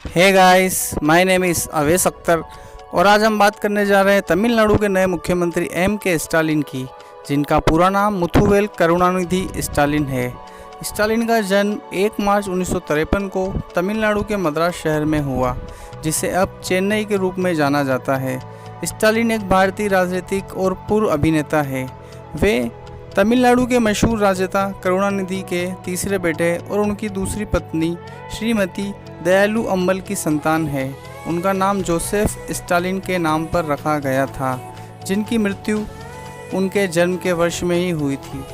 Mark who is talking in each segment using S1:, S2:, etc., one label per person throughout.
S1: Hey guys, my name is Avesh Akhtar और आज हम बात करने जा रहे हैं तमिलनाडु के नए मुख्यमंत्री एम के स्टालिन की, जिनका पूरा नाम मुथुवेल करुणानिधि स्टालिन है। स्टालिन का जन्म 1 मार्च 1953 को तमिलनाडु के मद्रास शहर में हुआ, जिसे अब चेन्नई के रूप में जाना जाता है। स्टालिन एक भारतीय राजनीतिक और पूर्व अभिनेता है। वे तमिलनाडु के मशहूर राजनेता करुणानिधि के तीसरे बेटे और उनकी दूसरी पत्नी श्रीमती दयालु अम्बल की संतान है। उनका नाम जोसेफ स्टालिन के नाम पर रखा गया था, जिनकी मृत्यु उनके जन्म के वर्ष में ही हुई थी।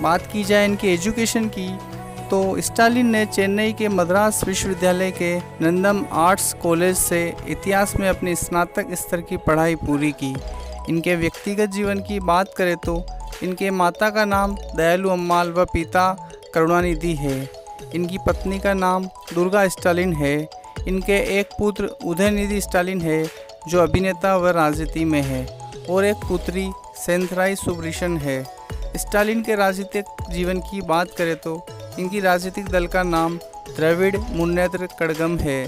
S1: बात की जाए इनकी एजुकेशन की, तो स्टालिन ने चेन्नई के मद्रास विश्वविद्यालय के नंदम आर्ट्स कॉलेज से इतिहास में अपनी स्नातक स्तर की पढ़ाई पूरी की। इनके व्यक्तिगत जीवन की बात करें तो इनके माता का नाम दयालु अम्माल व पिता करुणानिधि है। इनकी पत्नी का नाम दुर्गा स्टालिन है। इनके एक पुत्र उदयनिधि स्टालिन है, जो अभिनेता व राजनीति में है, और एक पुत्री सेंथराई सुब्रिशन है। स्टालिन के राजनीतिक जीवन की बात करें तो इनकी राजनीतिक दल का नाम द्रविड़ मुन्नेत्र कड़गम है,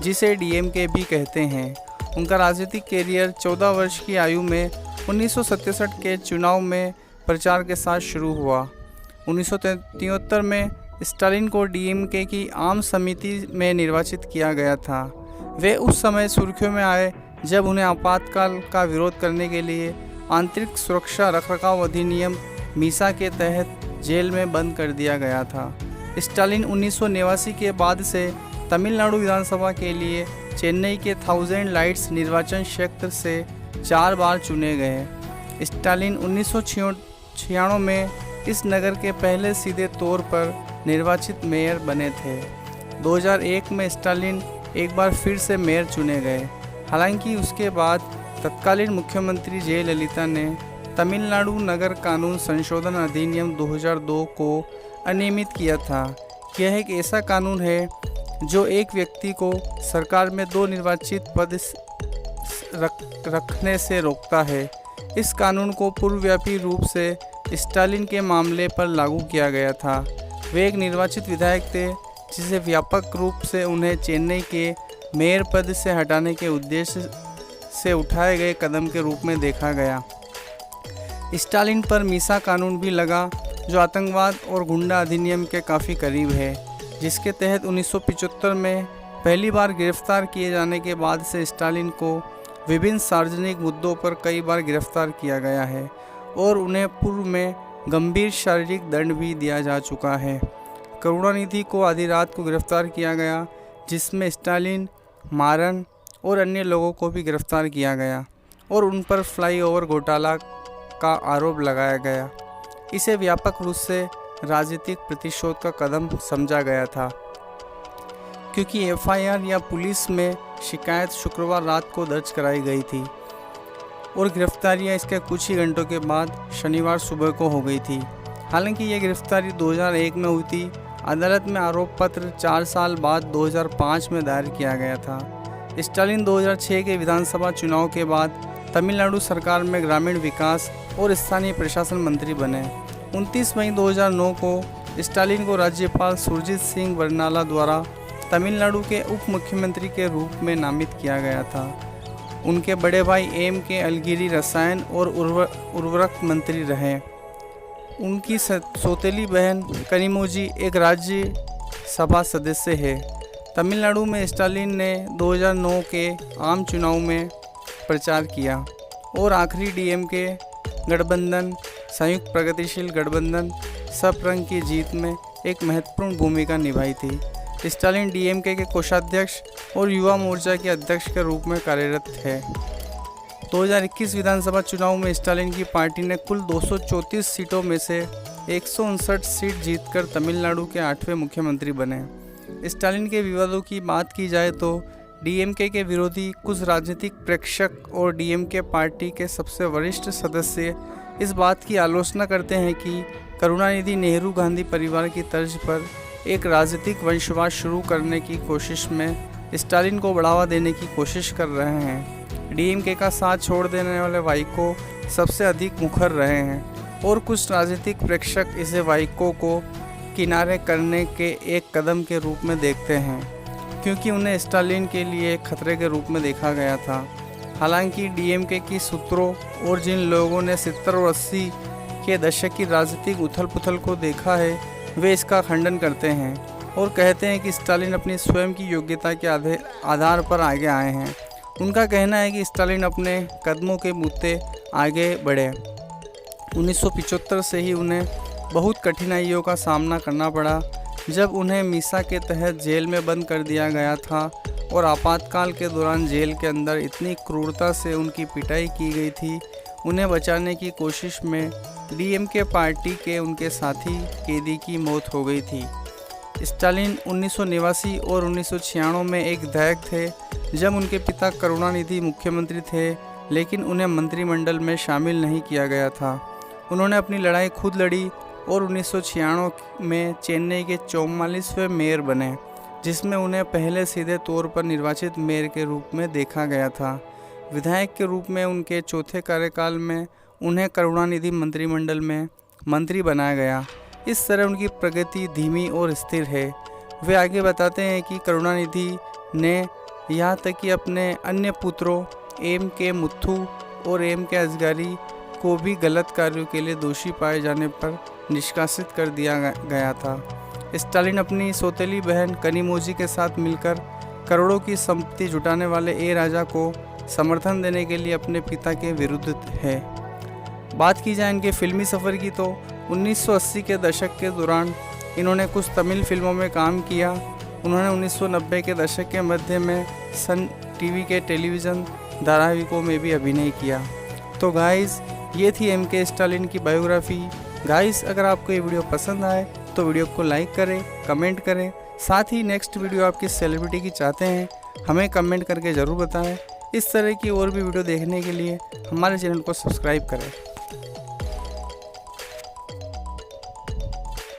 S1: जिसे डीएमके भी कहते हैं। उनका राजनीतिक कैरियर 14 वर्ष की आयु में 1967 के चुनाव में प्रचार के साथ शुरू हुआ। 1973 में स्टालिन को डीएमके की आम समिति में निर्वाचित किया गया था। वे उस समय सुर्खियों में आए जब उन्हें आपातकाल का विरोध करने के लिए आंतरिक सुरक्षा रखरखाव अधिनियम मीसा के तहत जेल में बंद कर दिया गया था। स्टालिन 1989 के बाद से तमिलनाडु विधानसभा के लिए चेन्नई के 1000 लाइट्स निर्वाचन क्षेत्र से 4 बार चुने गए। स्टालिन 1996 में इस नगर के पहले सीधे तौर पर निर्वाचित मेयर बने थे। 2001 में स्टालिन एक बार फिर से मेयर चुने गए। हालांकि उसके बाद तत्कालीन मुख्यमंत्री जयललिता ने तमिलनाडु नगर कानून संशोधन अधिनियम 2002 को अनियमित किया था। यह एक ऐसा कानून है जो एक व्यक्ति को सरकार में 2 निर्वाचित पद रखने से रोकता है। इस कानून को पूर्वव्यापी रूप से स्टालिन के मामले पर लागू किया गया था। वे एक निर्वाचित विधायक थे, जिसे व्यापक रूप से उन्हें चेन्नई के मेयर पद से हटाने के उद्देश्य से उठाए गए कदम के रूप में देखा गया। स्टालिन पर मीसा कानून भी लगा, जो आतंकवाद और गुंडा अधिनियम के काफ़ी करीब है, जिसके तहत 1975 में पहली बार गिरफ्तार किए जाने के बाद से स्टालिन को विभिन्न सार्वजनिक मुद्दों पर कई बार गिरफ्तार किया गया है और उन्हें पूर्व में गंभीर शारीरिक दंड भी दिया जा चुका है। करुणानिधि को आधी रात को गिरफ्तार किया गया, जिसमें स्टालिन, मारन और अन्य लोगों को भी गिरफ्तार किया गया और उन पर फ्लाईओवर घोटाला का आरोप लगाया गया। इसे व्यापक रूप से राजनीतिक प्रतिशोध का कदम समझा गया था, क्योंकि एफआईआर या पुलिस में शिकायत शुक्रवार रात को दर्ज कराई गई थी और गिरफ्तारियां इसके कुछ ही घंटों के बाद शनिवार सुबह को हो गई थी। हालांकि यह गिरफ्तारी 2001 में हुई थी। अदालत में आरोप पत्र 4 साल बाद 2005 में दायर किया गया था। स्टालिन 2006 के विधानसभा चुनाव के बाद तमिलनाडु सरकार में ग्रामीण विकास और स्थानीय प्रशासन मंत्री बने। 29 मई 2009 को स्टालिन को राज्यपाल सुरजीत सिंह बरनाला द्वारा तमिलनाडु के उप मुख्यमंत्री के रूप में नामित किया गया था। उनके बड़े भाई एम के अलगिरी रसायन और उर्वरक मंत्री रहे। उनकी सौतेली बहन कनिमोजी एक राज्य सभा सदस्य है। तमिलनाडु में स्टालिन ने 2009 के आम चुनाव में प्रचार किया और आखिरी डीएमके गठबंधन संयुक्त प्रगतिशील गठबंधन सपरंग की जीत में एक महत्वपूर्ण भूमिका निभाई थी। स्टालिन डीएमके के कोषाध्यक्ष और युवा मोर्चा के अध्यक्ष के रूप में कार्यरत थे। 2021 विधानसभा चुनाव में स्टालिन की पार्टी ने कुल 234 सीटों में से 159 सीट जीतकर तमिलनाडु के 8वें मुख्यमंत्री बने। स्टालिन के विवादों की बात की जाए तो डीएमके के विरोधी कुछ राजनीतिक प्रेक्षक और डीएमके पार्टी के सबसे वरिष्ठ सदस्य इस बात की आलोचना करते हैं कि करुणानिधि नेहरू गांधी परिवार की तर्ज पर एक राजनीतिक वंशवाद शुरू करने की कोशिश में स्टालिन को बढ़ावा देने की कोशिश कर रहे हैं। डीएमके का साथ छोड़ देने वाले वाइको सबसे अधिक मुखर रहे हैं और कुछ राजनीतिक प्रेक्षक इसे वाइको को किनारे करने के एक कदम के रूप में देखते हैं, क्योंकि उन्हें स्टालिन के लिए खतरे के रूप में देखा गया था। हालांकि डीएमके की सूत्रों और जिन लोगों ने 70 और 80 के दशक की राजनीतिक उथल पुथल को देखा है, वे इसका खंडन करते हैं और कहते हैं कि स्टालिन अपनी स्वयं की योग्यता के आधार पर आगे आए हैं। उनका कहना है कि स्टालिन अपने कदमों के बूते आगे बढ़े। 1975 से ही उन्हें बहुत कठिनाइयों का सामना करना पड़ा, जब उन्हें मीसा के तहत जेल में बंद कर दिया गया था और आपातकाल के दौरान जेल के अंदर इतनी क्रूरता से उनकी पिटाई की गई थी। उन्हें बचाने की कोशिश में डीएमके पार्टी के उनके साथी कैदी की मौत हो गई थी। स्टालिन 1989 और 1996 में एक दहक थे, जब उनके पिता करुणानिधि मुख्यमंत्री थे, लेकिन उन्हें मंत्रिमंडल में शामिल नहीं किया गया था। उन्होंने अपनी लड़ाई खुद लड़ी और 1996 में चेन्नई के 44वें मेयर बने, जिसमें उन्हें पहले सीधे तौर पर निर्वाचित मेयर के रूप में देखा गया था। विधायक के रूप में उनके चौथे कार्यकाल में उन्हें करुणानिधि मंत्रिमंडल में मंत्री बनाया गया। इस तरह उनकी प्रगति धीमी और स्थिर है। वे आगे बताते हैं कि करुणानिधि ने यहाँ तक कि अपने अन्य पुत्रों एम के मुथ्थू और एम के असगारी को भी गलत कार्यों के लिए दोषी पाए जाने पर निष्कासित कर दिया गया था। स्टालिन अपनी सौतेली बहन कनिमोजी के साथ मिलकर करोड़ों की संपत्ति जुटाने वाले ए राजा को समर्थन देने के लिए अपने पिता के विरुद्ध है। बात की जाए इनके फिल्मी सफ़र की तो 1980 के दशक के दौरान इन्होंने कुछ तमिल फिल्मों में काम किया। उन्होंने 1990 के दशक के मध्य में सन टीवी के टेलीविज़न धारावाहिकों में भी अभिनय किया। तो गाइस, ये थी एम के स्टालिन की बायोग्राफी। गाइस, अगर आपको ये वीडियो पसंद आए तो वीडियो को लाइक करें, कमेंट करें। साथ ही नेक्स्ट वीडियो आप किस सेलिब्रिटी की चाहते हैं हमें कमेंट करके ज़रूर बताएं। इस तरह की और भी वीडियो देखने के लिए हमारे चैनल को सब्सक्राइब करें।